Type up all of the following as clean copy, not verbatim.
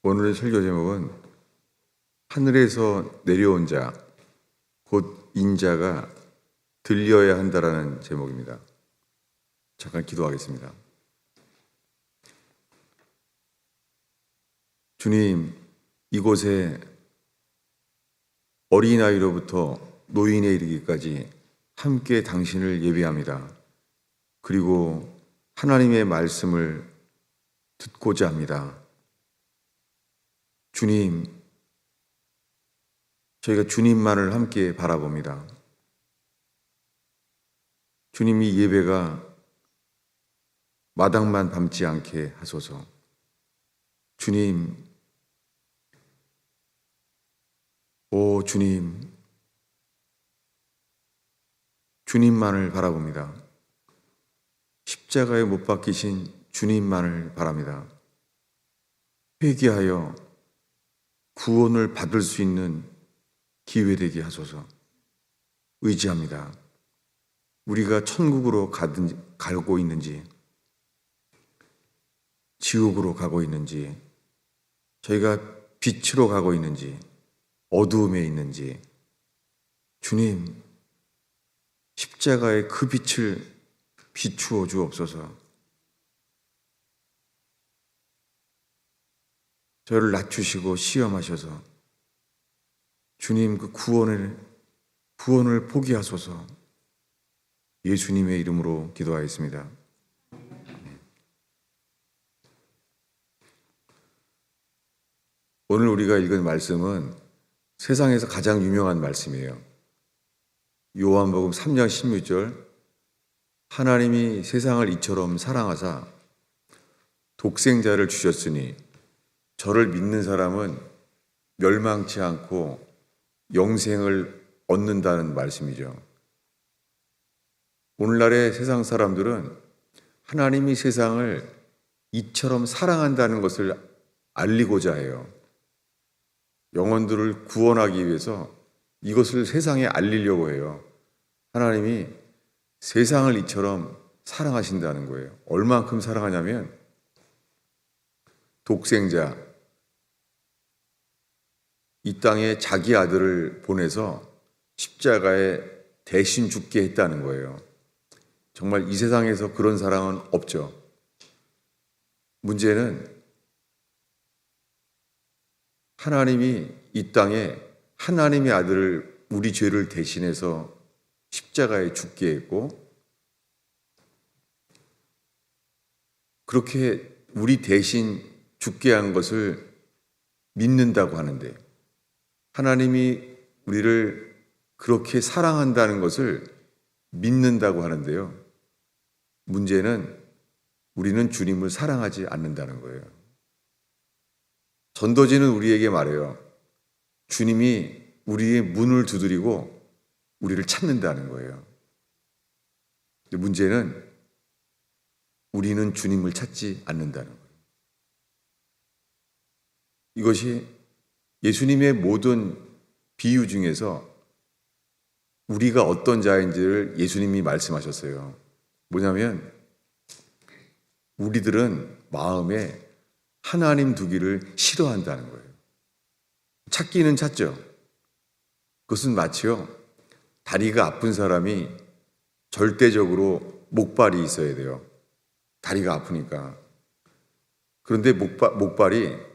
오늘의 설교 제목은 하늘에서 내려온 자, 곧 인자가 들려야 한다라는 제목입니다. 잠깐 기도하겠습니다. 주님, 이곳에 어린아이로부터 노인에 이르기까지 함께 당신을 예배합니다. 그리고 하나님의 말씀을 듣고자 합니다. 주님, 저희가 주님만을 함께 바라봅니다. 주님, 이 예배가 마당만 밟지 않게 하소서. 주님, 오 주님, 주님만을 바라봅니다. 십자가에 못 박히신 주님만을 바랍니다. 회개하여 구원을 받을 수 있는 기회 되게 하소서. 의지합니다. 우리가 천국으로 가고 있는지 지옥으로 가고 있는지, 저희가 빛으로 가고 있는지 어두움에 있는지, 주님, 십자가의 그 빛을 비추어 주옵소서. 저를 낮추시고 시험하셔서 주님, 그 구원을 포기하소서. 예수님의 이름으로 기도하였습니다. 오늘 우리가 읽은 말씀은 세상에서 가장 유명한 말씀이에요. 요한복음 3장 16절, 하나님이 세상을 이처럼 사랑하사 독생자를 주셨으니 저를 믿는 사람은 멸망치 않고 영생을 얻는다는 말씀이죠. 오늘날의 세상 사람들은 하나님이 세상을 이처럼 사랑한다는 것을 알리고자 해요. 영혼들을 구원하기 위해서 이것을 세상에 알리려고 해요. 하나님이 세상을 이처럼 사랑하신다는 거예요. 얼만큼 사랑하냐면 독생자, 이 땅에 자기 아들을 보내서 십자가에 대신 죽게 했다는 거예요. 정말 이 세상에서 그런 사랑은 없죠. 문제는 하나님이 이 땅에 하나님의 아들을 우리 죄를 대신해서 십자가에 죽게 했고, 그렇게 우리 대신 죽게 한 것을 믿는다고 하는데, 하나님이 우리를 그렇게 사랑한다는 것을 믿는다고 하는데요. 문제는 우리는 주님을 사랑하지 않는다는 거예요. 전도지는 우리에게 말해요. 주님이 우리의 문을 두드리고 우리를 찾는다는 거예요. 근데 문제는 우리는 주님을 찾지 않는다는 거예요. 이것이 예수님의 모든 비유 중에서 우리가 어떤 자인지를 예수님이 말씀하셨어요. 뭐냐면 우리들은 마음에 하나님 두기를 싫어한다는 거예요. 찾기는 찾죠. 그것은 마치요, 다리가 아픈 사람이 절대적으로 목발이 있어야 돼요. 다리가 아프니까. 그런데 목발이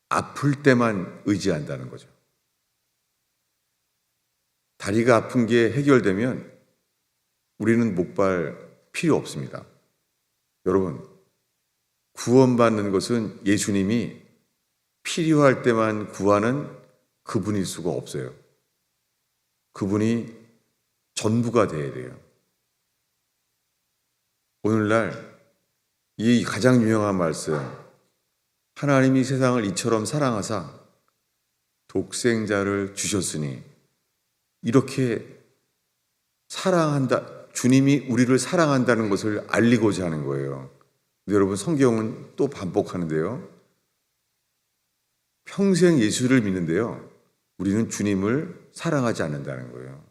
아플 때만 의지한다는 거죠. 다리가 아픈 게 해결되면 우리는 목발 필요 없습니다. 여러분, 구원받는 것은 예수님이 필요할 때만 구하는 그분일 수가 없어요. 그분이 전부가 되어야 돼요. 오늘날 이 가장 유명한 말씀, 하나님이 세상을 이처럼 사랑하사 독생자를 주셨으니, 이렇게 사랑한다, 주님이 우리를 사랑한다는 것을 알리고자 하는 거예요. 여러분, 성경은 또 반복하는데요. 평생 예수를 믿는데요, 우리는 주님을 사랑하지 않는다는 거예요.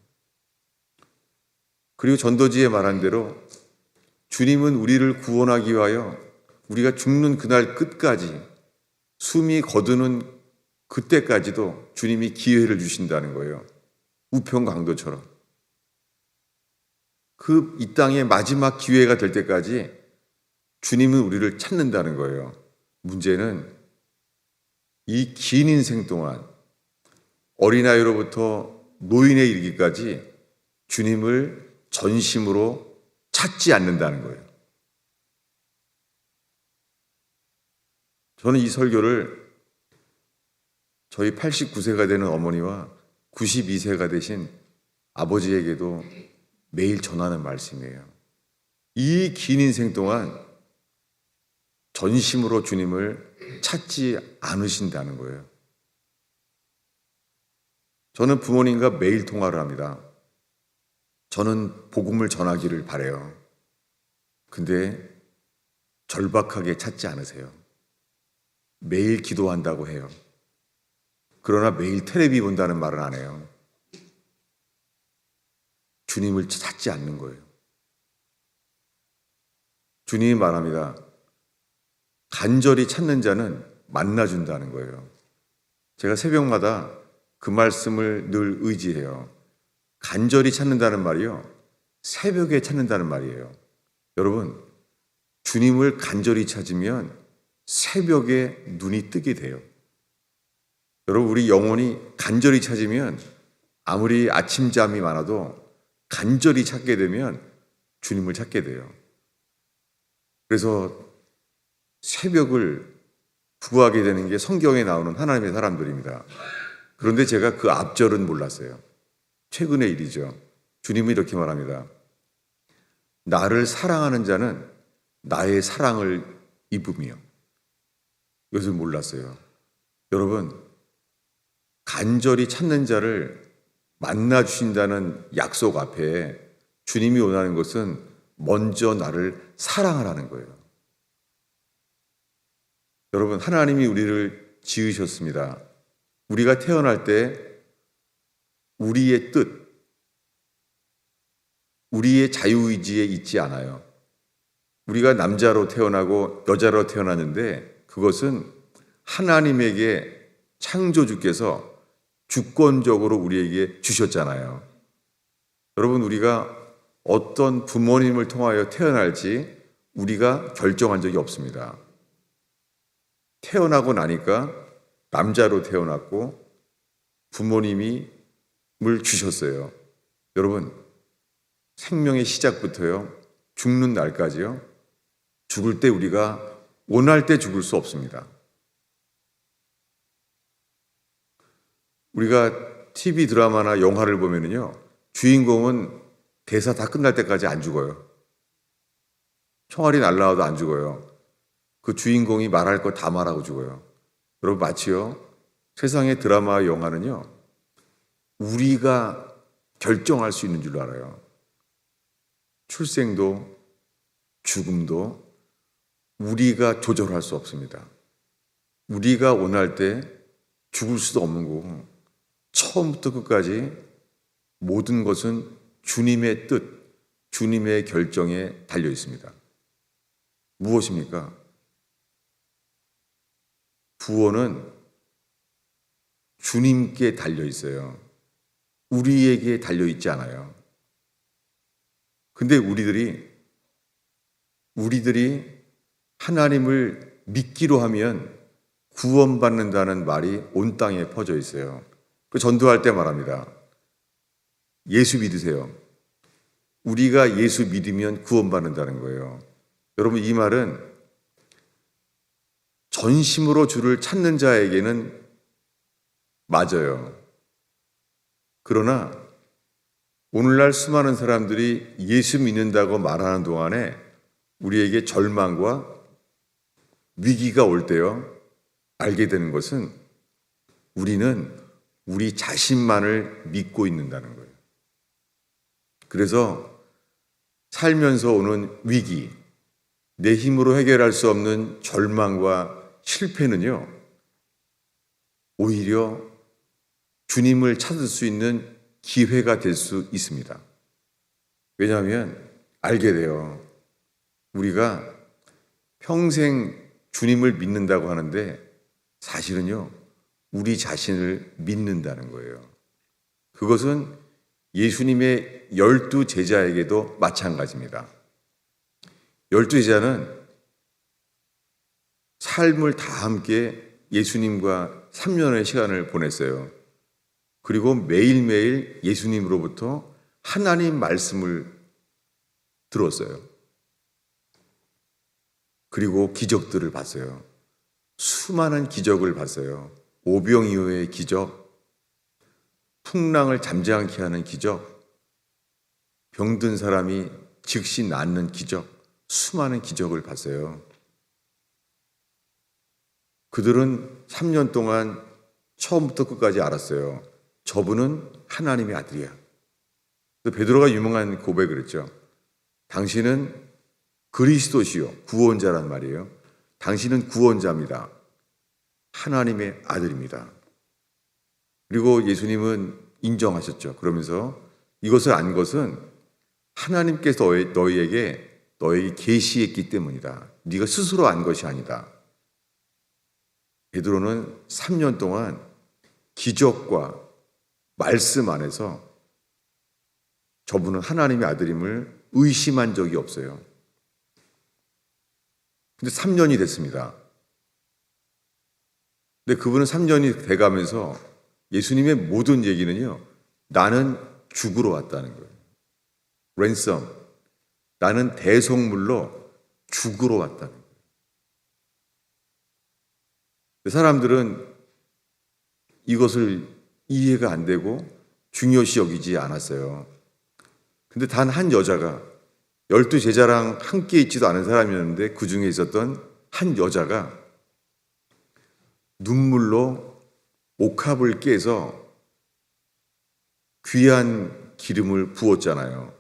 그리고 전도지에 말한 대로 주님은 우리를 구원하기 위하여 우리가 죽는 그날 끝까지 숨이 거두는 그때까지도 주님이 기회를 주신다는 거예요. 우편 강도처럼. 이 땅의 마지막 기회가 될 때까지 주님은 우리를 찾는다는 거예요. 문제는 이 긴 인생 동안 어린아이로부터 노인에 이르기까지 주님을 전심으로 찾지 않는다는 거예요. 저는 이 설교를 저희 89세가 되는 어머니와 92세가 되신 아버지에게도 매일 전하는 말씀이에요. 이 긴 인생 동안 전심으로 주님을 찾지 않으신다는 거예요. 저는 부모님과 매일 통화를 합니다. 저는 복음을 전하기를 바라요. 근데 절박하게 찾지 않으세요. 매일 기도한다고 해요. 그러나 매일 텔레비 본다는 말은 안 해요. 주님을 찾지 않는 거예요. 주님이 말합니다. 간절히 찾는 자는 만나준다는 거예요. 제가 새벽마다 그 말씀을 늘 의지해요. 간절히 찾는다는 말이요. 새벽에 찾는다는 말이에요. 여러분, 주님을 간절히 찾으면 새벽에 눈이 뜨게 돼요. 여러분, 우리 영혼이 간절히 찾으면 아무리 아침잠이 많아도 간절히 찾게 되면 주님을 찾게 돼요. 그래서 새벽을 구하게 되는 게 성경에 나오는 하나님의 사람들입니다. 그런데 제가 그 앞절은 몰랐어요. 최근의 일이죠. 주님이 이렇게 말합니다. 나를 사랑하는 자는 나의 사랑을 입으며. 이것을 몰랐어요. 여러분, 간절히 찾는 자를 만나 주신다는 약속 앞에 주님이 원하는 것은 먼저 나를 사랑하라는 거예요. 여러분, 하나님이 우리를 지으셨습니다. 우리가 태어날 때 우리의 뜻, 우리의 자유의지에 있지 않아요. 우리가 남자로 태어나고 여자로 태어났는데 그것은 하나님에게 창조주께서 주권적으로 우리에게 주셨잖아요. 여러분, 우리가 어떤 부모님을 통하여 태어날지 우리가 결정한 적이 없습니다. 태어나고 나니까 남자로 태어났고 부모님이 물 주셨어요. 여러분, 생명의 시작부터요, 죽는 날까지요, 죽을 때 우리가 원할 때 죽을 수 없습니다. 우리가 TV 드라마나 영화를 보면은요, 주인공은 대사 다 끝날 때까지 안 죽어요. 총알이 날라와도 안 죽어요. 그 주인공이 말할 거 다 말하고 죽어요. 여러분, 마치요, 세상의 드라마와 영화는요, 우리가 결정할 수 있는 줄 알아요. 출생도 죽음도 우리가 조절할 수 없습니다. 우리가 원할 때 죽을 수도 없는 거고, 처음부터 끝까지 모든 것은 주님의 뜻, 주님의 결정에 달려 있습니다. 무엇입니까? 구원은 주님께 달려 있어요. 우리에게 달려 있지 않아요. 근데 우리들이 하나님을 믿기로 하면 구원받는다는 말이 온 땅에 퍼져 있어요. 그 전도할 때 말합니다. 예수 믿으세요. 우리가 예수 믿으면 구원받는다는 거예요. 여러분, 이 말은 전심으로 주를 찾는 자에게는 맞아요. 그러나 오늘날 수많은 사람들이 예수 믿는다고 말하는 동안에 우리에게 절망과 위기가 올 때요, 알게 되는 것은 우리는 우리 자신만을 믿고 있는다는 거예요. 그래서 살면서 오는 위기, 내 힘으로 해결할 수 없는 절망과 실패는요, 오히려 주님을 찾을 수 있는 기회가 될 수 있습니다. 왜냐하면 알게 돼요. 우리가 평생 주님을 믿는다고 하는데 사실은요, 우리 자신을 믿는다는 거예요. 그것은 예수님의 12제자에게도 마찬가지입니다. 12제자는 삶을 다 함께 예수님과 3년의 시간을 보냈어요. 그리고 매일매일 예수님으로부터 하나님 말씀을 들었어요. 그리고 기적들을 봤어요. 수많은 기적을 봤어요. 오병이어의 기적, 풍랑을 잠잠케 하는 기적, 병든 사람이 즉시 낫는 기적, 수많은 기적을 봤어요. 그들은 3년 동안 처음부터 끝까지 알았어요. 저분은 하나님의 아들이야. 베드로가 유명한 고백을 했죠. 당신은 그리스도시요, 구원자란 말이에요. 당신은 구원자입니다. 하나님의 아들입니다. 그리고 예수님은 인정하셨죠. 그러면서 이것을 안 것은 하나님께서 너희에게 계시했기 때문이다. 네가 스스로 안 것이 아니다. 베드로는 3년 동안 기적과 말씀 안에서 저분은 하나님의 아들임을 의심한 적이 없어요. 근데 3년이 됐습니다. 근데 그분은 3년이 돼가면서 예수님의 모든 얘기는요, 나는 죽으러 왔다는 거예요. 랜섬, 나는 대속물로 죽으러 왔다는 거예요. 사람들은 이것을 이해가 안 되고 중요시 여기지 않았어요. 근데 단 한 여자가 12제자랑 함께 있지도 않은 사람이었는데 그 중에 있었던 한 여자가 눈물로 옥합을 깨서 귀한 기름을 부었잖아요.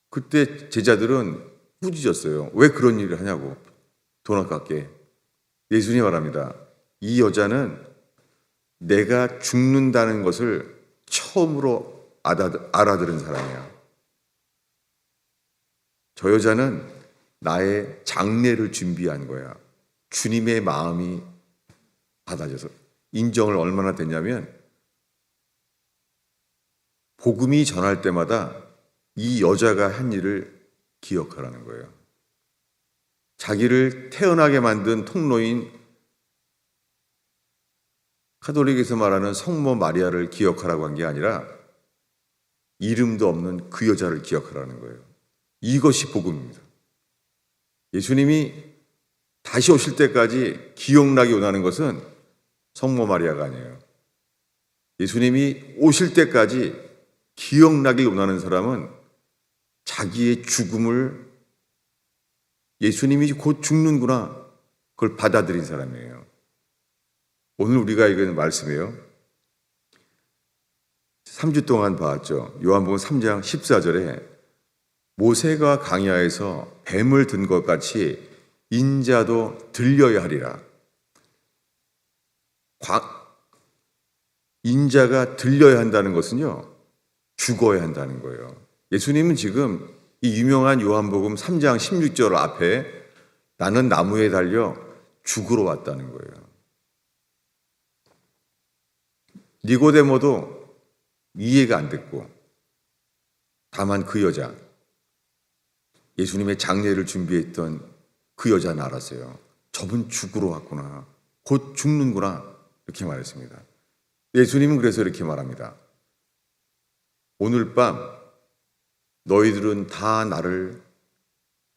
그때 제자들은 꾸짖었어요. 왜 그런 일을 하냐고. 돈 아깝게. 예수님이 말합니다. 이 여자는 내가 죽는다는 것을 처음으로 알아들은 사람이야. 저 여자는 나의 장례를 준비한 거야. 주님의 마음이 받아져서. 인정을 얼마나 됐냐면 복음이 전할 때마다 이 여자가 한 일을 기억하라는 거예요. 자기를 태어나게 만든 통로인 카톨릭에서 말하는 성모 마리아를 기억하라고 한 게 아니라 이름도 없는 그 여자를 기억하라는 거예요. 이것이 복음입니다. 예수님이 다시 오실 때까지 기억나게 원하는 것은 성모 마리아가 아니에요. 예수님이 오실 때까지 기억나게 원하는 사람은 자기의 죽음을 예수님이 곧 죽는구나, 그걸 받아들인 사람이에요. 오늘 우리가 읽은 말씀이에요. 3주 동안 봤죠. 요한복음 3장 14절에 모세가 광야에서 뱀을 든 것 같이 인자도 들려야 하리라. 인자가 들려야 한다는 것은요, 죽어야 한다는 거예요. 예수님은 지금 이 유명한 요한복음 3장 16절 앞에 나는 나무에 달려 죽으러 왔다는 거예요. 니고데모도 이해가 안 됐고, 다만 그 여자, 예수님의 장례를 준비했던 그 여자는 알았어요. 저분 죽으러 왔구나. 곧 죽는구나. 이렇게 말했습니다. 예수님은 그래서 이렇게 말합니다. 오늘 밤 너희들은 다 나를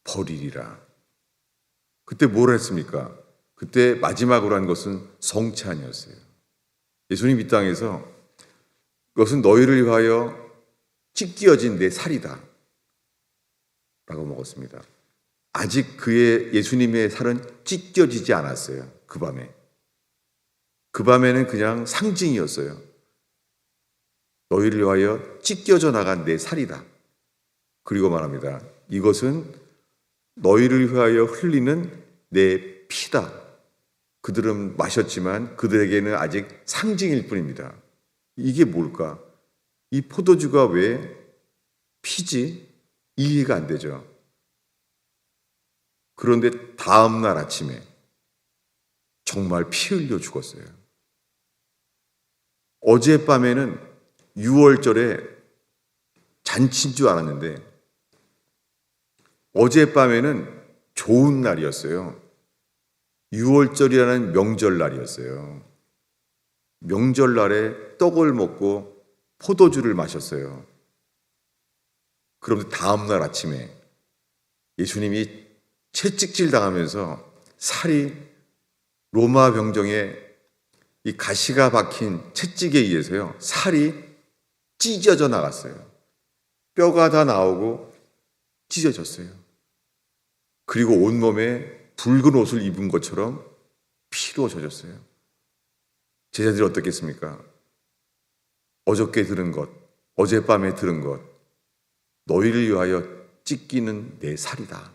버리리라. 그때 뭘 했습니까? 그때 마지막으로 한 것은 성찬이었어요. 예수님 이 땅에서 그것은 너희를 위하여 찢겨진 내 살이다 라고 먹었습니다. 아직 예수님의 살은 찢겨지지 않았어요. 그 밤에. 그 밤에는 그냥 상징이었어요. 너희를 위하여 찢겨져 나간 내 살이다. 그리고 말합니다. 이것은 너희를 위하여 흘리는 내 피다. 그들은 마셨지만 그들에게는 아직 상징일 뿐입니다. 이게 뭘까? 이 포도주가 왜 피지? 이해가 안 되죠. 그런데 다음 날 아침에 정말 피 흘려 죽었어요. 어젯밤에는 6월절에 잔치인 줄 알았는데 어젯밤에는 좋은 날이었어요. 6월절이라는 명절날이었어요. 명절날에 떡을 먹고 포도주를 마셨어요. 그런데 다음날 아침에 예수님이 채찍질 당하면서 살이 로마 병정에 이 가시가 박힌 채찍에 의해서요, 살이 찢어져 나갔어요. 뼈가 다 나오고 찢어졌어요. 그리고 온몸에 붉은 옷을 입은 것처럼 피로 젖었어요. 제자들이 어떻겠습니까? 어저께 들은 것, 어젯밤에 들은 것, 너희를 위하여 찢기는 내 살이다.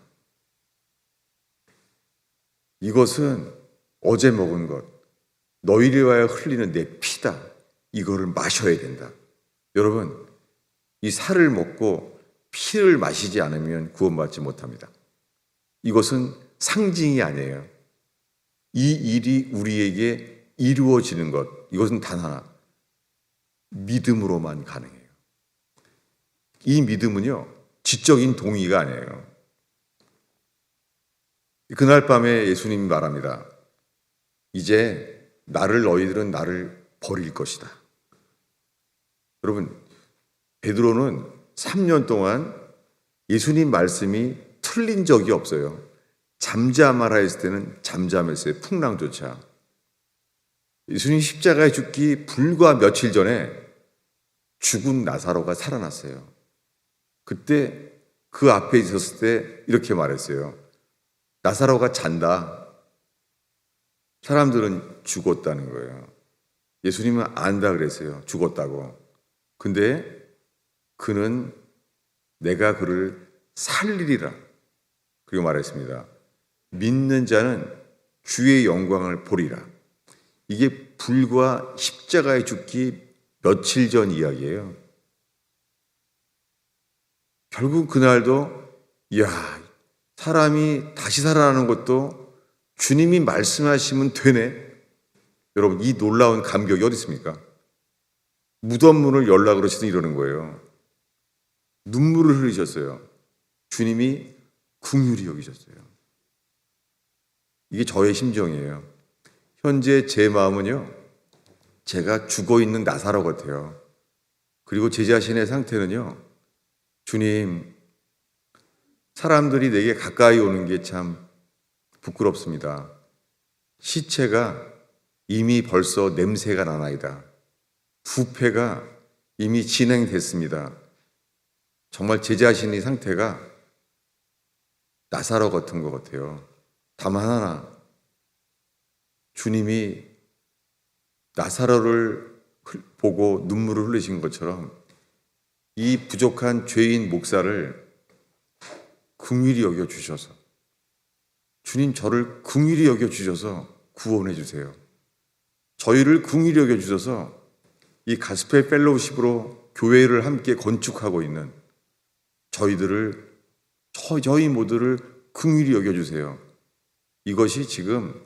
이것은 어제 먹은 것, 너희를 위하여 흘리는 내 피다. 이거를 마셔야 된다. 여러분, 이 살을 먹고 피를 마시지 않으면 구원받지 못합니다. 이것은 상징이 아니에요. 이 일이 우리에게 이루어지는 것, 이것은 단 하나, 믿음으로만 가능해요. 이 믿음은요, 지적인 동의가 아니에요. 그날 밤에 예수님이 말합니다. 이제 너희들은 나를 버릴 것이다. 여러분, 베드로는 3년 동안 예수님 말씀이 틀린 적이 없어요. 잠잠하라 했을 때는 잠잠했어요. 풍랑조차. 예수님 십자가에 죽기 불과 며칠 전에 죽은 나사로가 살아났어요. 그때 그 앞에 있었을 때 이렇게 말했어요. 나사로가 잔다. 사람들은 죽었다는 거예요. 예수님은 안다 그랬어요. 죽었다고. 근데 그는 내가 그를 살리리라. 그리고 말했습니다. 믿는 자는 주의 영광을 보리라. 이게 불과 십자가에 죽기 며칠 전 이야기예요. 결국 그날도 사람이 다시 살아나는 것도 주님이 말씀하시면 되네. 여러분, 이 놀라운 감격이 어디 있습니까? 무덤 문을 열라 그러시더니 이러는 거예요. 눈물을 흘리셨어요. 주님이 긍휼히 여기셨어요. 이게 저의 심정이에요. 현재 제 마음은요, 제가 죽어있는 나사로 같아요. 그리고 제 자신의 상태는요, 주님, 사람들이 내게 가까이 오는 게 참 부끄럽습니다. 시체가 이미 벌써 냄새가 나나이다. 부패가 이미 진행됐습니다. 정말 제 자신의 상태가 나사로 같은 것 같아요. 다만 하나, 주님이 나사로를 보고 눈물을 흘리신 것처럼 이 부족한 죄인 목사를 긍휼히 여겨주셔서, 주님 저를 긍휼히 여겨주셔서 구원해 주세요. 저희를 긍휼히 여겨주셔서 이 가스펠 펠로우십으로 교회를 함께 건축하고 있는 저희 모두를 긍휼히 여겨주세요. 이것이 지금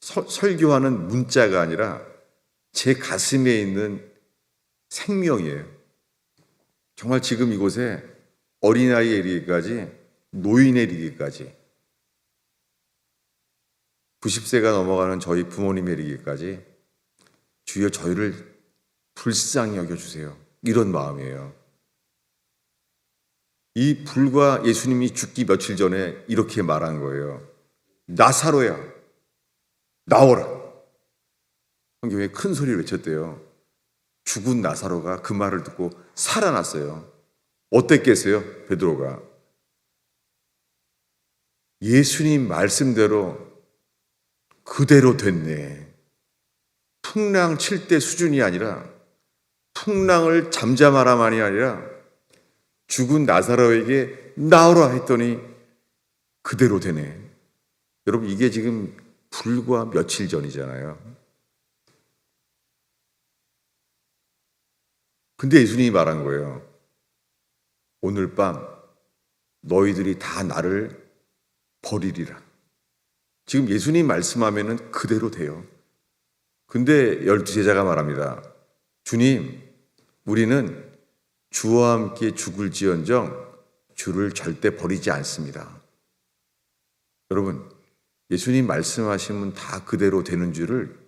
설교하는 문자가 아니라 제 가슴에 있는 생명이에요. 정말 지금 이곳에 어린아이에 이르기까지, 노인에 이르기까지, 90세가 넘어가는 저희 부모님에 이르기까지 주여 저희를 불쌍히 여겨주세요. 이런 마음이에요. 이 불과 예수님이 죽기 며칠 전에 이렇게 말한 거예요. 나사로야, 나오라. 성경에 큰 소리를 외쳤대요. 죽은 나사로가 그 말을 듣고 살아났어요. 어땠겠어요? 베드로가. 예수님 말씀대로 그대로 됐네. 풍랑 칠 때 수준이 아니라, 풍랑을 잠잠하라만이 아니라 죽은 나사로에게 나오라 했더니 그대로 되네. 여러분, 이게 지금 불과 며칠 전이잖아요. 근데 예수님이 말한 거예요. 오늘 밤 너희들이 다 나를 버리리라. 지금 예수님 말씀하면은 그대로 돼요. 근데 12제자가 말합니다. 주님, 우리는 주와 함께 죽을지언정 주를 절대 버리지 않습니다. 여러분, 예수님 말씀하시면 다 그대로 되는 줄을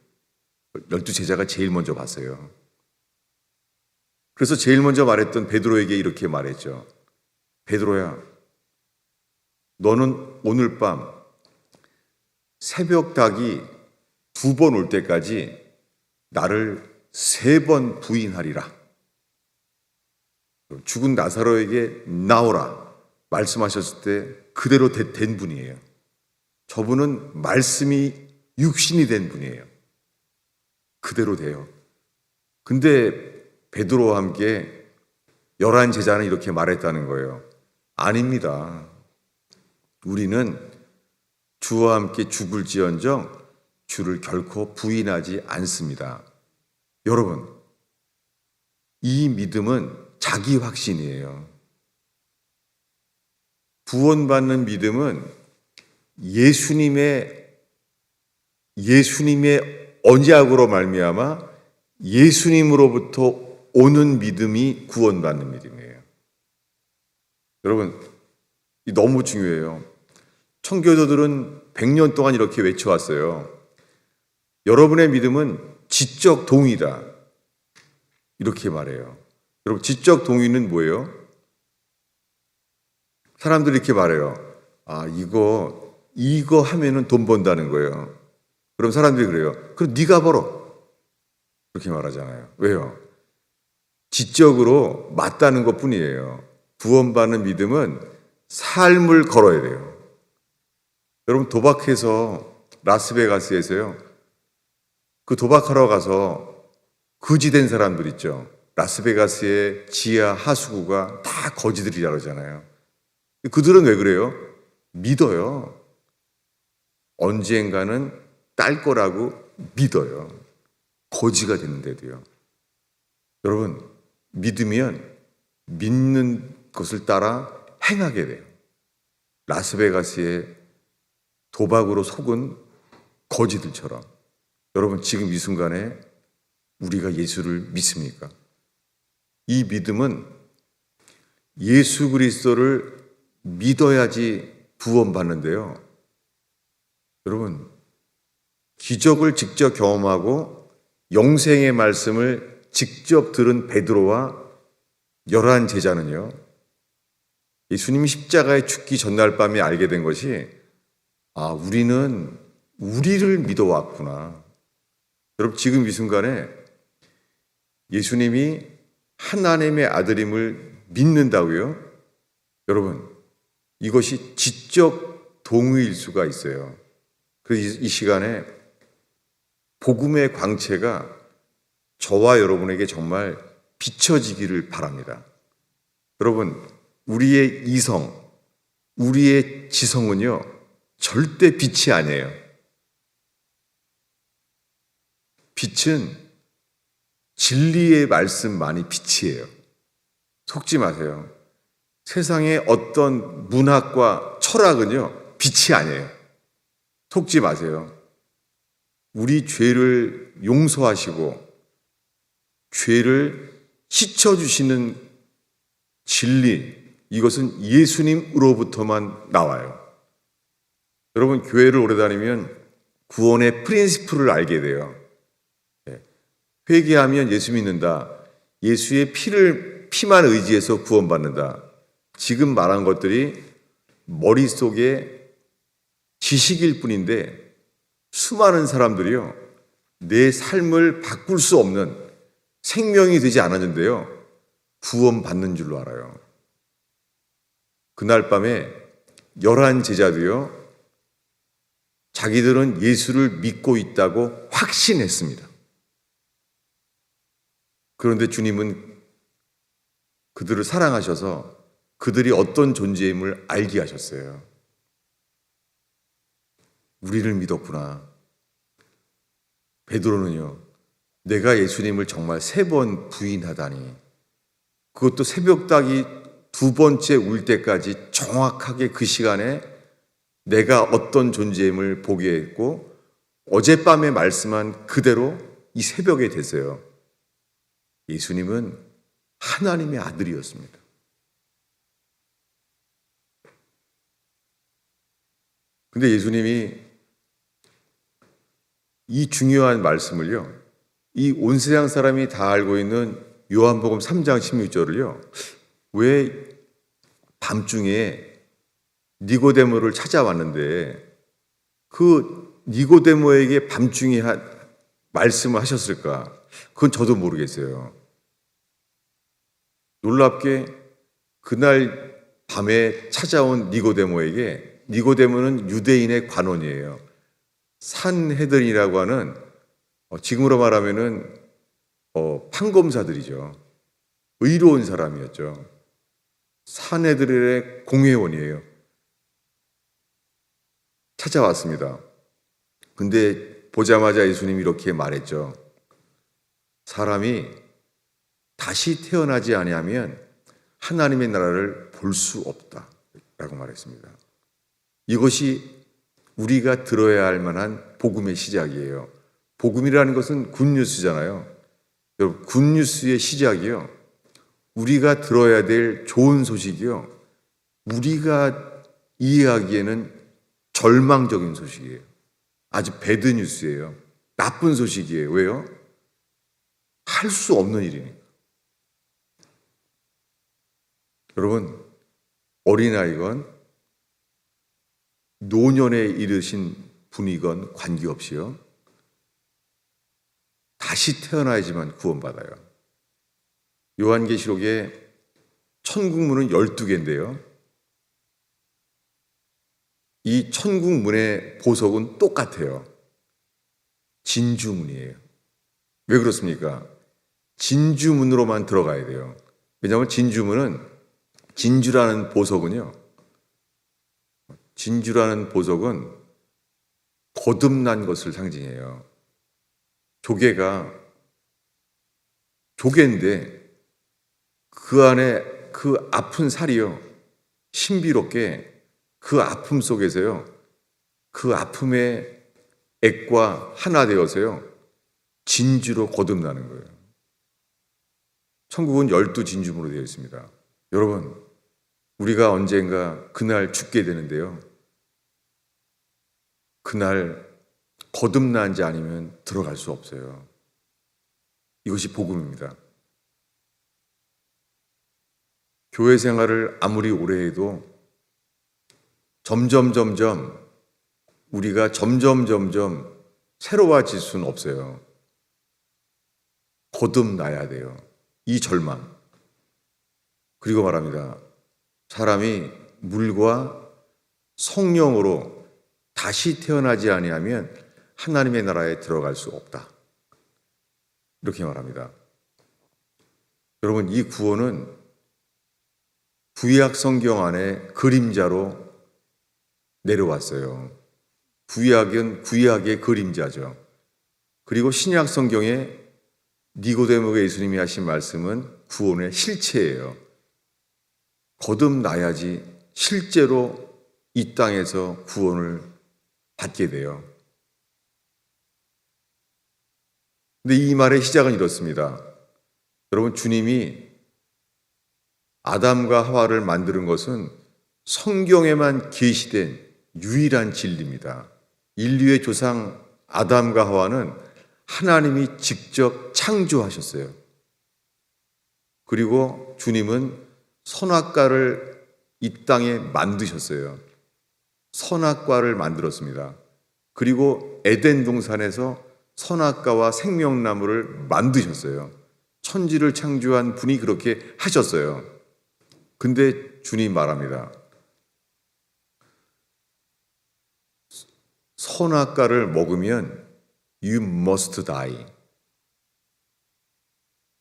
12제자가 제일 먼저 봤어요. 그래서 제일 먼저 말했던 베드로에게 이렇게 말했죠. 베드로야, 너는 오늘 밤 새벽 닭이 2번 올 때까지 나를 3번 부인하리라. 죽은 나사로에게 나오라 말씀하셨을 때 그대로 된 분이에요. 저분은 말씀이 육신이 된 분이에요. 그대로 돼요. 근데 베드로와 함께 11제자는 이렇게 말했다는 거예요. 아닙니다. 우리는 주와 함께 죽을지언정 주를 결코 부인하지 않습니다. 여러분, 이 믿음은 자기 확신이에요. 구원받는 믿음은 예수님의 언약으로 말미암아 예수님으로부터 오는 믿음이 구원받는 믿음이에요. 여러분, 이 너무 중요해요. 청교도들은 100년 동안 이렇게 외쳐왔어요. 여러분의 믿음은 지적 동의다. 이렇게 말해요. 여러분, 지적 동의는 뭐예요? 사람들이 이렇게 말해요. 아, 이거 하면은 돈 번다는 거예요. 그럼 사람들이 그래요. 그럼 네가 벌어. 그렇게 말하잖아요. 왜요? 지적으로 맞다는 것 뿐이에요. 구원받는 믿음은 삶을 걸어야 돼요. 여러분, 도박해서 라스베가스에서요. 그 도박하러 가서 거지된 사람들 있죠. 라스베가스의 지하 하수구가 다 거지들이라고 그러잖아요. 그들은 왜 그래요? 믿어요. 언젠가는 딸 거라고 믿어요. 거지가 됐는데도요. 여러분, 믿으면 믿는 것을 따라 행하게 돼요. 라스베가스의 도박으로 속은 거지들처럼. 여러분, 지금 이 순간에 우리가 예수를 믿습니까? 이 믿음은 예수 그리스도를 믿어야지 구원받는데요. 여러분, 기적을 직접 경험하고 영생의 말씀을 직접 들은 베드로와 11제자는요. 예수님이 십자가에 죽기 전날 밤에 알게 된 것이 우리는 우리를 믿어왔구나. 여러분, 지금 이 순간에 예수님이 하나님의 아들임을 믿는다고요? 여러분, 이것이 지적 동의일 수가 있어요. 그래서 이 시간에 복음의 광채가 저와 여러분에게 정말 비춰지기를 바랍니다. 여러분, 우리의 이성, 우리의 지성은요, 절대 빛이 아니에요. 빛은 진리의 말씀만이 빛이에요. 속지 마세요. 세상의 어떤 문학과 철학은요, 빛이 아니에요. 속지 마세요. 우리 죄를 용서하시고 죄를 씻어주시는 진리, 이것은 예수님으로부터만 나와요. 여러분, 교회를 오래 다니면 구원의 프린시플을 알게 돼요. 회개하면 예수 믿는다. 예수의 피만 의지해서 구원받는다. 지금 말한 것들이 머릿속에 지식일 뿐인데 수많은 사람들이요, 내 삶을 바꿀 수 없는 생명이 되지 않았는데요, 구원받는 줄로 알아요. 그날 밤에 11제자도요, 자기들은 예수를 믿고 있다고 확신했습니다. 그런데 주님은 그들을 사랑하셔서 그들이 어떤 존재임을 알게 하셨어요. 우리를 믿었구나. 베드로는요, 내가 예수님을 정말 3번 부인하다니, 그것도 새벽닭이 2번째 울 때까지 정확하게 그 시간에 내가 어떤 존재임을 보게 했고 어젯밤에 말씀한 그대로 이 새벽에 됐어요. 예수님은 하나님의 아들이었습니다. 근데 예수님이 이 중요한 말씀을요, 이 온 세상 사람이 다 알고 있는 요한복음 3장 16절을요, 왜 밤중에 니고데모를 찾아왔는데 그 니고데모에게 밤중에 말씀을 하셨을까? 그건 저도 모르겠어요. 놀랍게 그날 밤에 찾아온 니고데모에게, 니고데모는 유대인의 관원이에요. 산헤드린이라고 하는 지금으로 말하면은 판검사들이죠. 의로운 사람이었죠. 산헤드린의 공회원이에요. 찾아왔습니다. 근데 보자마자 예수님이 이렇게 말했죠. 사람이 다시 태어나지 아니하면 하나님의 나라를 볼 수 없다 라고 말했습니다. 이것이 우리가 들어야 할 만한 복음의 시작이에요. 복음이라는 것은 굿뉴스잖아요. 여러분, 굿뉴스의 시작이요, 우리가 들어야 될 좋은 소식이요, 우리가 이해하기에는 절망적인 소식이에요. 아주 배드뉴스예요. 나쁜 소식이에요. 왜요? 할 수 없는 일이니까. 여러분, 어린아이건 노년에 이르신 분이건 관계없이요, 다시 태어나야지만 구원받아요. 요한계시록에 천국문은 12개인데요. 이 천국문의 보석은 똑같아요. 진주문이에요. 왜 그렇습니까? 진주문으로만 들어가야 돼요. 왜냐하면 진주라는 보석은 거듭난 것을 상징해요. 조개인데 그 안에 그 아픈 살이요, 신비롭게 그 아픔 속에서요, 그 아픔의 액과 하나 되어서요, 진주로 거듭나는 거예요. 천국은 12진주문으로 되어 있습니다. 여러분, 우리가 언젠가 그날 죽게 되는데요, 그날 거듭난 자 아니면 들어갈 수 없어요. 이것이 복음입니다. 교회 생활을 아무리 오래 해도 점점 우리가 점점 새로워질 수는 없어요. 거듭나야 돼요. 이 절망. 그리고 말합니다. 사람이 물과 성령으로 다시 태어나지 아니하면 하나님의 나라에 들어갈 수 없다. 이렇게 말합니다. 여러분, 이 구원은 구약 성경 안에 그림자로 내려왔어요. 구약은 구약의 그림자죠. 그리고 신약 성경에 니고데모에게 예수님이 하신 말씀은 구원의 실체예요. 거듭나야지 실제로 이 땅에서 구원을 받게 돼요. 근데 이 말의 시작은 이렇습니다. 여러분, 주님이 아담과 하와를 만드는 것은 성경에만 계시된 유일한 진리입니다. 인류의 조상 아담과 하와는 하나님이 직접 창조하셨어요. 그리고 주님은 선악과를 이 땅에 만드셨어요. 선악과를 만들었습니다. 그리고 에덴 동산에서 선악과와 생명나무를 만드셨어요. 천지를 창조한 분이 그렇게 하셨어요. 근데 주님 말합니다. 선악과를 먹으면 you must die.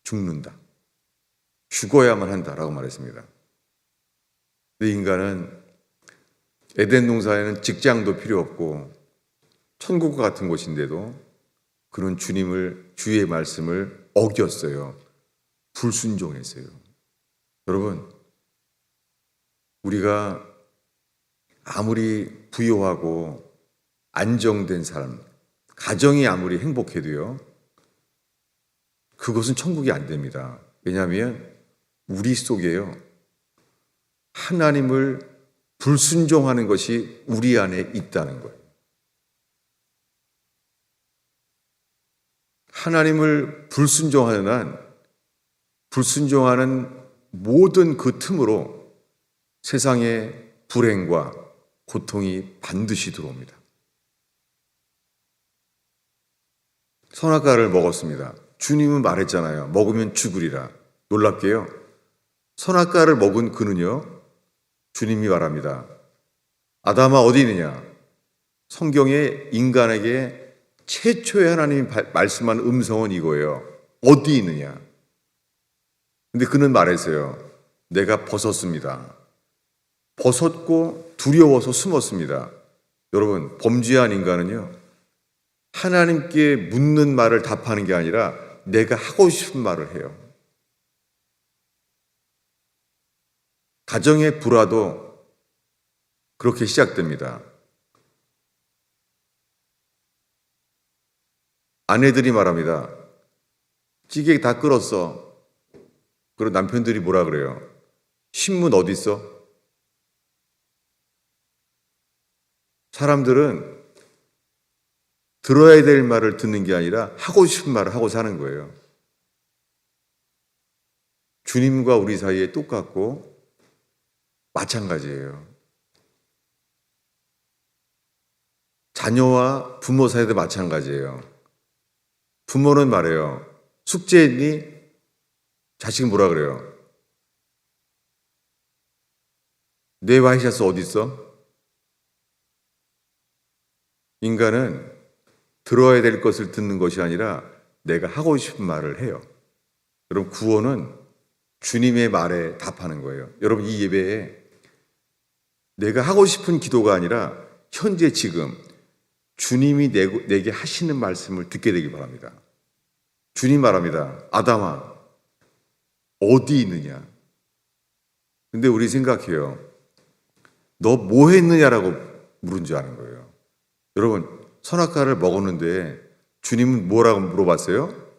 죽는다. 죽어야만 한다라고 말했습니다. 근데 인간은 에덴 동산에는 직장도 필요 없고 천국과 같은 곳인데도 그런 주의 말씀을 어겼어요. 불순종했어요. 여러분, 우리가 아무리 부유하고 안정된 삶, 가정이 아무리 행복해도요, 그것은 천국이 안 됩니다. 왜냐하면 우리 속에요, 하나님을 불순종하는 것이 우리 안에 있다는 거예요. 하나님을 불순종하는 모든 그 틈으로 세상에 불행과 고통이 반드시 들어옵니다. 선악과를 먹었습니다. 주님은 말했잖아요. 먹으면 죽으리라. 놀랍게요, 선악과를 먹은 그는요, 주님이 말합니다. 아담아 어디 있느냐? 성경에 인간에게 최초의 하나님이 말씀한 음성은 이거예요. 어디 있느냐? 근데 그는 말했어요. 내가 벗었습니다. 벗었고 두려워서 숨었습니다. 여러분, 범죄한 인간은요, 하나님께 묻는 말을 답하는 게 아니라 내가 하고 싶은 말을 해요. 가정의 불화도 그렇게 시작됩니다. 아내들이 말합니다. 찌개 다 끓었어. 그리고 남편들이 뭐라 그래요? 신문 어디 있어? 사람들은 들어야 될 말을 듣는 게 아니라 하고 싶은 말을 하고 사는 거예요. 주님과 우리 사이에 똑같고 마찬가지예요. 자녀와 부모 사이도 마찬가지예요. 부모는 말해요. 숙제했니? 자식은 뭐라 그래요? 내 와이셔츠 어디 있어? 인간은 들어야 될 것을 듣는 것이 아니라 내가 하고 싶은 말을 해요. 여러분, 구원은 주님의 말에 답하는 거예요. 여러분, 이 예배에 내가 하고 싶은 기도가 아니라 현재 지금 주님이 내게 하시는 말씀을 듣게 되길 바랍니다. 주님 말합니다. 아담아 어디 있느냐? 근데 우리 생각해요. 너 뭐 했느냐라고 물은 줄 아는 거예요. 여러분, 선악과를 먹었는데 주님은 뭐라고 물어봤어요?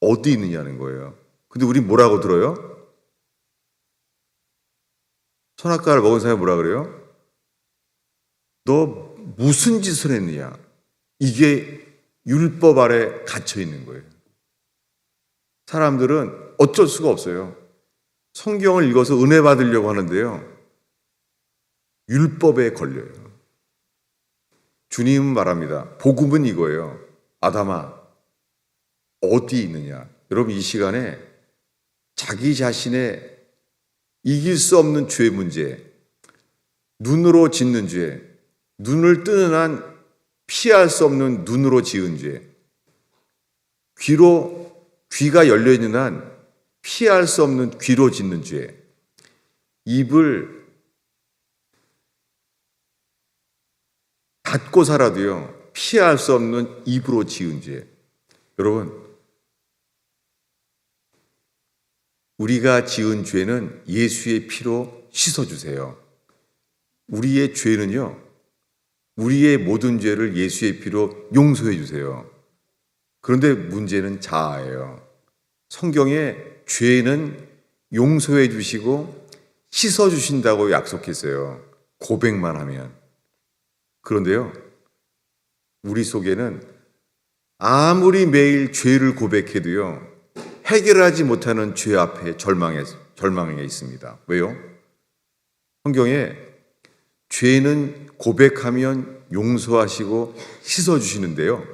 어디 있느냐는 거예요. 근데 우리 뭐라고 들어요? 선악과를 먹은 사람이 뭐라 그래요? 너 무슨 짓을 했느냐? 이게 율법 아래 갇혀 있는 거예요. 사람들은 어쩔 수가 없어요. 성경을 읽어서 은혜 받으려고 하는데요, 율법에 걸려요. 주님은 말합니다. 복음은 이거예요. 아담아 어디 있느냐? 여러분, 이 시간에 자기 자신의 이길 수 없는 죄 문제, 눈으로 짓는 죄, 눈을 뜨는 한 피할 수 없는 눈으로 지은 죄, 귀가 열려있는 한 피할 수 없는 귀로 짓는 죄, 입을 닫고 살아도요 피할 수 없는 입으로 지은 죄. 여러분, 우리가 지은 죄는 예수의 피로 씻어주세요. 우리의 죄는요, 우리의 모든 죄를 예수의 피로 용서해 주세요. 그런데 문제는 자아예요. 성경에 죄는 용서해 주시고 씻어 주신다고 약속했어요. 고백만 하면. 그런데요, 우리 속에는 아무리 매일 죄를 고백해도요, 해결하지 못하는 죄 앞에 절망에 있습니다. 왜요? 성경에 죄는 고백하면 용서하시고 씻어주시는데요,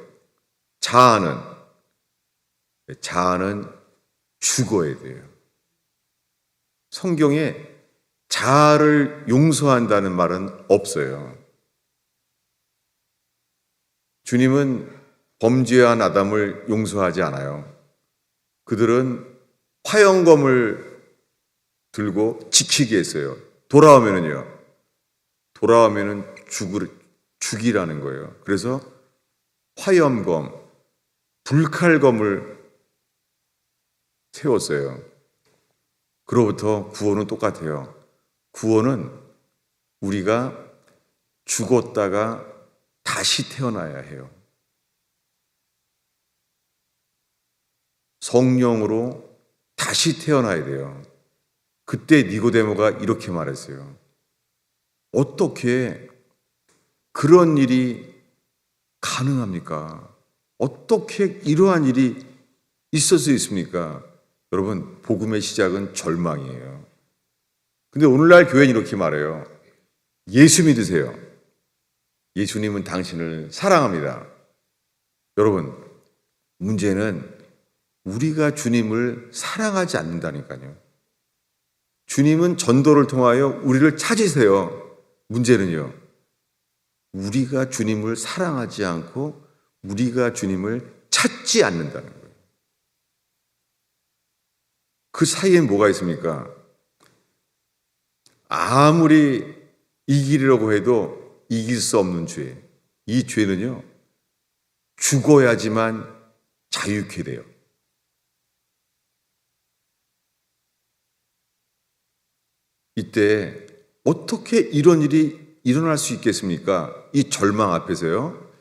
자아는 죽어야 돼요. 성경에 자아를 용서한다는 말은 없어요. 주님은 범죄한 아담을 용서하지 않아요. 그들은 화형검을 들고 지키게 했어요. 돌아오면은 죽이라는 거예요. 그래서 화염검, 불칼검을 세웠어요. 그로부터 구원은 똑같아요. 구원은 우리가 죽었다가 다시 태어나야 해요. 성령으로 다시 태어나야 돼요. 그때 니고데모가 이렇게 말했어요. 어떻게 그런 일이 가능합니까? 어떻게 이러한 일이 있을 수 있습니까? 여러분, 복음의 시작은 절망이에요. 근데 오늘날 교회는 이렇게 말해요. 예수 믿으세요. 예수님은 당신을 사랑합니다. 여러분, 문제는 우리가 주님을 사랑하지 않는다니까요. 주님은 전도를 통하여 우리를 찾으세요. 문제는요, 우리가 주님을 사랑하지 않고 우리가 주님을 찾지 않는다는 거예요. 그 사이엔 뭐가 있습니까? 아무리 이기려고 해도 이길 수 없는 죄. 이 죄는요, 죽어야지만 자유케 돼요. 이때 어떻게 이런 일이 일어날 수 있겠습니까? 이 절망 앞에서요,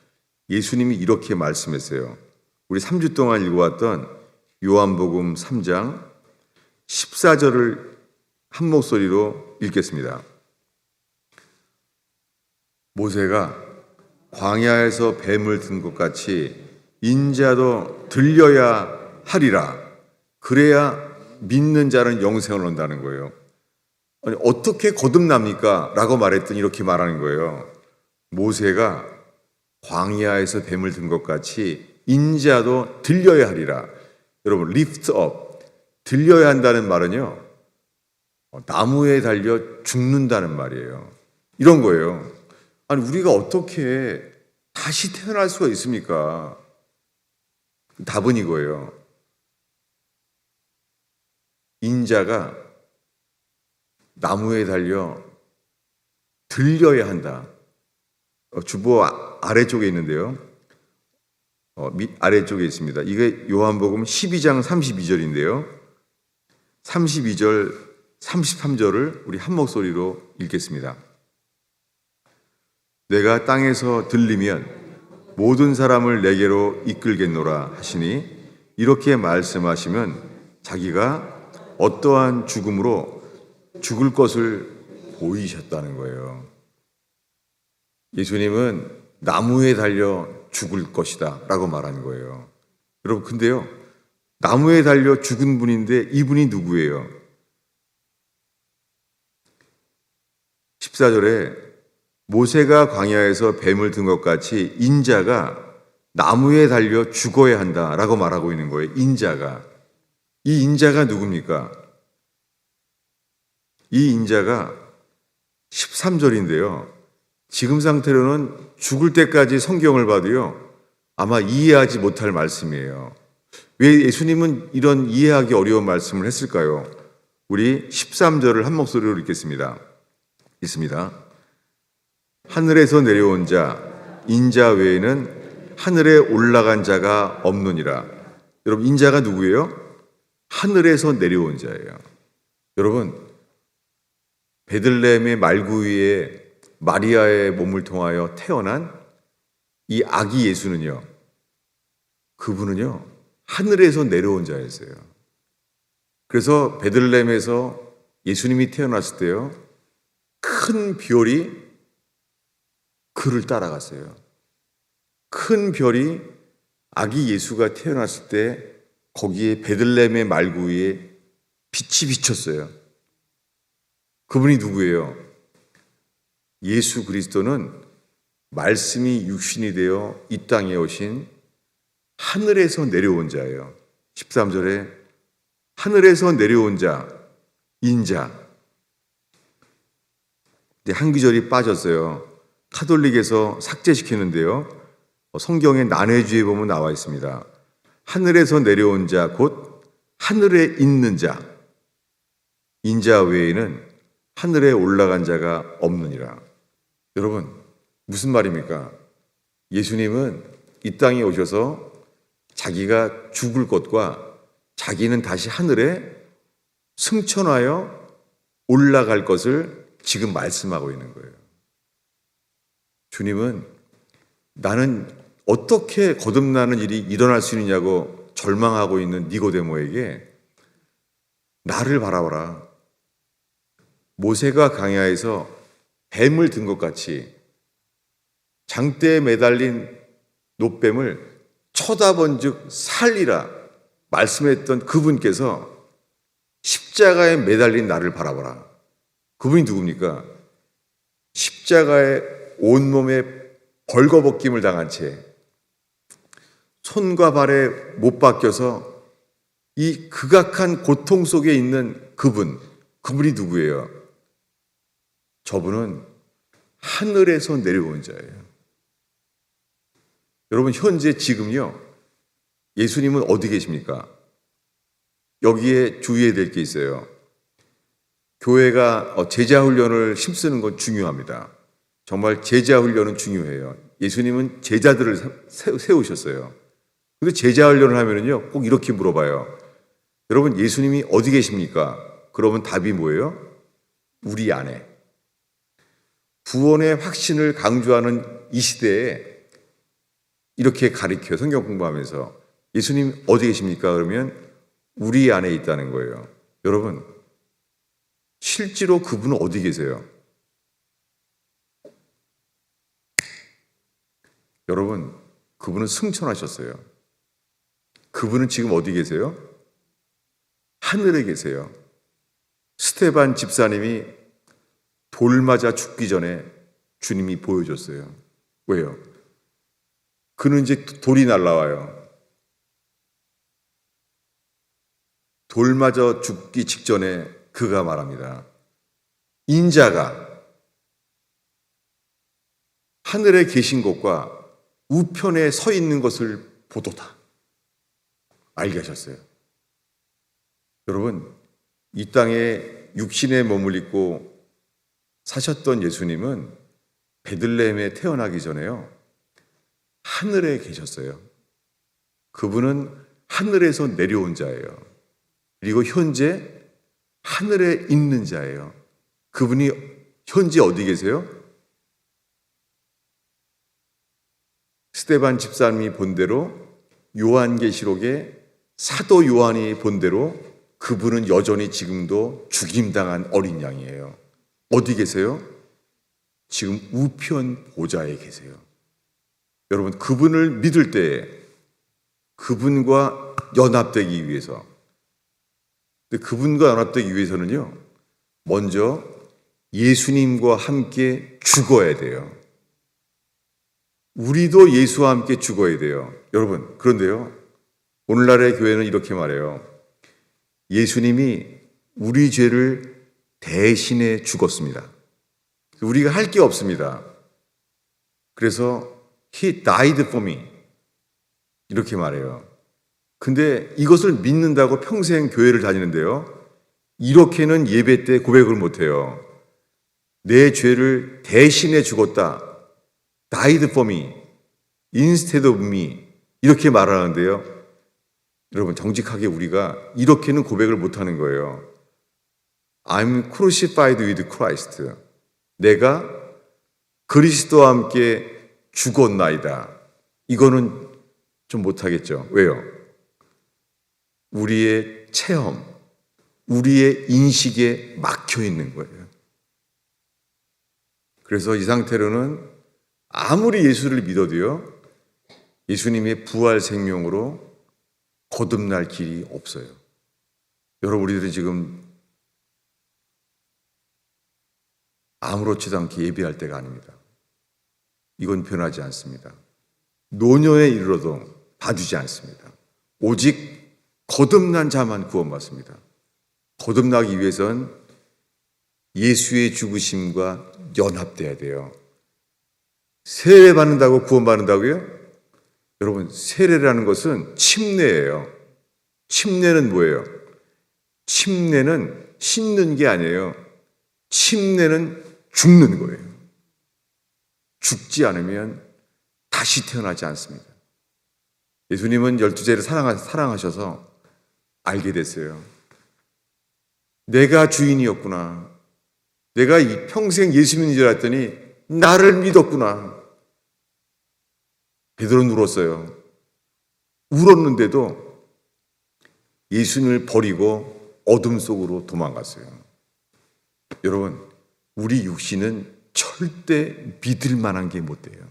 예수님이 이렇게 말씀했어요. 우리 3주 동안 읽어왔던 요한복음 3장 14절을 한 목소리로 읽겠습니다. 모세가 광야에서 뱀을 든 것 같이 인자도 들려야 하리라. 그래야 믿는 자는 영생을 얻는다는 거예요. 아니, 어떻게 거듭납니까? 라고 말했더니 이렇게 말하는 거예요. 모세가 광야에서 뱀을 든 것 같이 인자도 들려야 하리라. 여러분, lift up, 들려야 한다는 말은요, 나무에 달려 죽는다는 말이에요. 이런 거예요. 아니, 우리가 어떻게 다시 태어날 수가 있습니까? 답은 이거예요. 인자가 나무에 달려 들려야 한다. 주보 아래쪽에 있는데요. 아래쪽에 있습니다. 이게 요한복음 12장 32절인데요. 32절, 33절을 우리 한 목소리로 읽겠습니다. 내가 땅에서 들리면 모든 사람을 내게로 이끌겠노라 하시니, 이렇게 말씀하시면 자기가 어떠한 죽음으로 죽을 것을 보이셨다는 거예요. 예수님은 나무에 달려 죽을 것이다 라고 말하는 거예요. 여러분, 근데요, 나무에 달려 죽은 분인데 이분이 누구예요? 14절에 모세가 광야에서 뱀을 든 것 같이 인자가 나무에 달려 죽어야 한다 라고 말하고 있는 거예요. 인자가. 이 인자가 누굽니까? 이 인자가 13절인데요. 지금 상태로는 죽을 때까지 성경을 봐도요, 아마 이해하지 못할 말씀이에요. 왜 예수님은 이런 이해하기 어려운 말씀을 했을까요? 우리 13절을 한 목소리로 읽겠습니다. 있습니다. 하늘에서 내려온 자, 인자 외에는 하늘에 올라간 자가 없느니라. 여러분, 인자가 누구예요? 하늘에서 내려온 자예요. 여러분, 베들레헴의 말구위에 마리아의 몸을 통하여 태어난 이 아기 예수는요, 그분은요, 하늘에서 내려온 자였어요. 그래서 베들레헴에서 예수님이 태어났을 때요, 큰 별이 그를 따라갔어요. 큰 별이 아기 예수가 태어났을 때 거기에 베들레헴의 말구위에 빛이 비쳤어요. 그분이 누구예요? 예수 그리스도는 말씀이 육신이 되어 이 땅에 오신 하늘에서 내려온 자예요. 13절에 하늘에서 내려온 자, 인자. 근데 한 구절이 빠졌어요. 카톨릭에서 삭제시키는데요. 성경의 난해주에 보면 나와 있습니다. 하늘에서 내려온 자, 곧 하늘에 있는 자. 인자 외에는 하늘에 올라간 자가 없느니라. 여러분, 무슨 말입니까? 예수님은 이 땅에 오셔서 자기가 죽을 것과 자기는 다시 하늘에 승천하여 올라갈 것을 지금 말씀하고 있는 거예요. 주님은 나는 어떻게 거듭나는 일이 일어날 수 있느냐고 절망하고 있는 니고데모에게 나를 바라봐라. 모세가 광야에서 뱀을 든 것 같이 장대에 매달린 놋뱀을 쳐다본 즉 살리라 말씀했던 그분께서 십자가에 매달린 나를 바라봐라. 그분이 누굽니까? 십자가에 온몸에 벌거벗김을 당한 채 손과 발에 못 박혀서 이 극악한 고통 속에 있는 그분이 누구예요? 저분은 하늘에서 내려온 자예요. 여러분, 현재 지금요, 예수님은 어디 계십니까? 여기에 주의해야 될 게 있어요. 교회가 제자 훈련을 힘쓰는 건 중요합니다. 정말 제자 훈련은 중요해요. 예수님은 제자들을 세우셨어요. 근데 제자 훈련을 하면은요, 꼭 이렇게 물어봐요. 여러분, 예수님이 어디 계십니까? 그러면 답이 뭐예요? 우리 안에. 구원의 확신을 강조하는 이 시대에 이렇게 가리켜요. 성경 공부하면서. 예수님 어디 계십니까? 그러면 우리 안에 있다는 거예요. 여러분, 실제로 그분은 어디 계세요? 여러분, 그분은 승천하셨어요. 그분은 지금 어디 계세요? 하늘에 계세요. 스테반 집사님이 돌 맞아 죽기 전에 주님이 보여줬어요. 왜요? 그는 이제 돌이 날라와요. 돌 맞아 죽기 직전에 그가 말합니다. 인자가 하늘에 계신 것과 우편에 서 있는 것을 보도다. 알게 하셨어요. 여러분, 이 땅에 육신에 몸을 입고 사셨던 예수님은 베들레헴에 태어나기 전에요, 하늘에 계셨어요. 그분은 하늘에서 내려온 자예요. 그리고 현재 하늘에 있는 자예요. 그분이 현재 어디 계세요? 스데반 집사님이 본 대로, 요한계시록에 사도 요한이 본 대로 그분은 여전히 지금도 죽임당한 어린 양이에요. 어디 계세요? 지금 우편 보좌에 계세요. 여러분, 그분을 믿을 때에 그분과 연합되기 위해서, 그분과 연합되기 위해서는요, 먼저 예수님과 함께 죽어야 돼요. 우리도 예수와 함께 죽어야 돼요. 여러분, 그런데요, 오늘날의 교회는 이렇게 말해요. 예수님이 우리 죄를 대신해 죽었습니다. 우리가 할 게 없습니다. 그래서 He died for me. 이렇게 말해요. 근데 이것을 믿는다고 평생 교회를 다니는데요, 이렇게는 예배 때 고백을 못해요. 내 죄를 대신해 죽었다. Died for me. Instead of me. 이렇게 말하는데요, 여러분, 정직하게 우리가 이렇게는 고백을 못하는 거예요. I'm crucified with Christ. 내가 그리스도와 함께 죽었나이다. 이거는 좀 못하겠죠. 왜요? 우리의 체험, 우리의 인식에 막혀 있는 거예요. 그래서 이 상태로는 아무리 예수를 믿어도요, 예수님의 부활 생명으로 거듭날 길이 없어요. 여러분, 우리들은 지금 아무렇지도 않게 예배할 때가 아닙니다. 이건 변하지 않습니다. 노년에 이르러도 봐주지 않습니다. 오직 거듭난 자만 구원받습니다. 거듭나기 위해선 예수의 죽으심과 연합돼야 돼요. 세례 받는다고 구원받는다고요? 여러분, 세례라는 것은 침례예요. 침례는 뭐예요? 침례는 씻는 게 아니에요. 침례는 죽는 거예요. 죽지 않으면 다시 태어나지 않습니다. 예수님은 12제를 사랑하셔서 알게 됐어요. 내가 주인이었구나. 내가 이 평생 예수 믿는 줄 알았더니 나를 믿었구나. 베드로는 울었어요. 울었는데도 예수님을 버리고 어둠 속으로 도망갔어요. 여러분, 우리 육신은 절대 믿을 만한 게 못 돼요.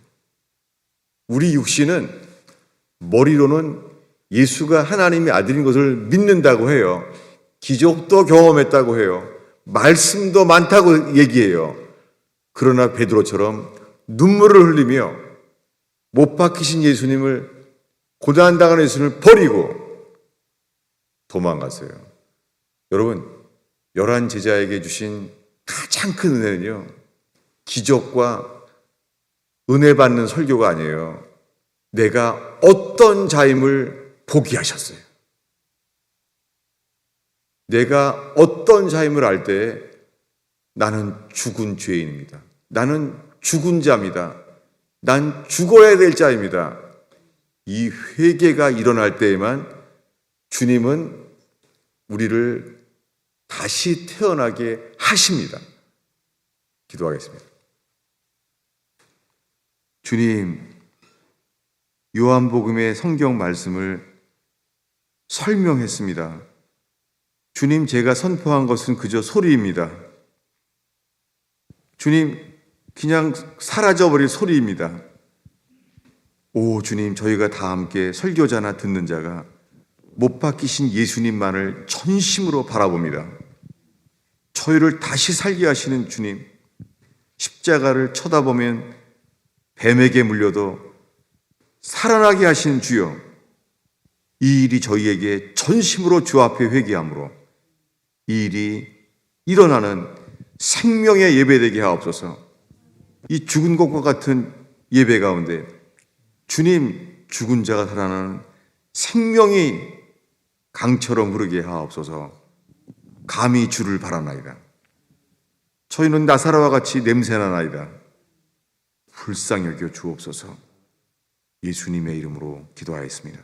우리 육신은 머리로는 예수가 하나님의 아들인 것을 믿는다고 해요. 기적도 경험했다고 해요. 말씀도 많다고 얘기해요. 그러나 베드로처럼 눈물을 흘리며 못 박히신 예수님을, 고난당하는 예수님을 버리고 도망갔어요. 여러분, 11 제자에게 주신 가장 큰 은혜는요, 기적과 은혜 받는 설교가 아니에요. 내가 어떤 자임을 보게 하셨어요. 내가 어떤 자임을 알 때 나는 죽은 죄인입니다. 나는 죽은 자입니다. 난 죽어야 될 자입니다. 이 회개가 일어날 때에만 주님은 우리를 다시 태어나게 하십니다. 기도하겠습니다. 주님, 요한복음의 성경 말씀을 설명했습니다. 주님, 제가 선포한 것은 그저 소리입니다. 주님, 그냥 사라져버릴 소리입니다. 오 주님, 저희가 다 함께 설교자나 듣는 자가 못 박히신 예수님만을 전심으로 바라봅니다. 저희를 다시 살게 하시는 주님, 십자가를 쳐다보면 뱀에게 물려도 살아나게 하시는 주여, 이 일이 저희에게 전심으로 주 앞에 회개함으로 이 일이 일어나는 생명의 예배되게 하옵소서. 이 죽은 것과 같은 예배 가운데 주님, 죽은 자가 살아나는 생명이 강처럼 흐르게 하옵소서. 감히 주를 바라나이다. 저희는 나사로와 같이 냄새나나이다. 불쌍히 여겨 주옵소서. 예수님의 이름으로 기도하였습니다.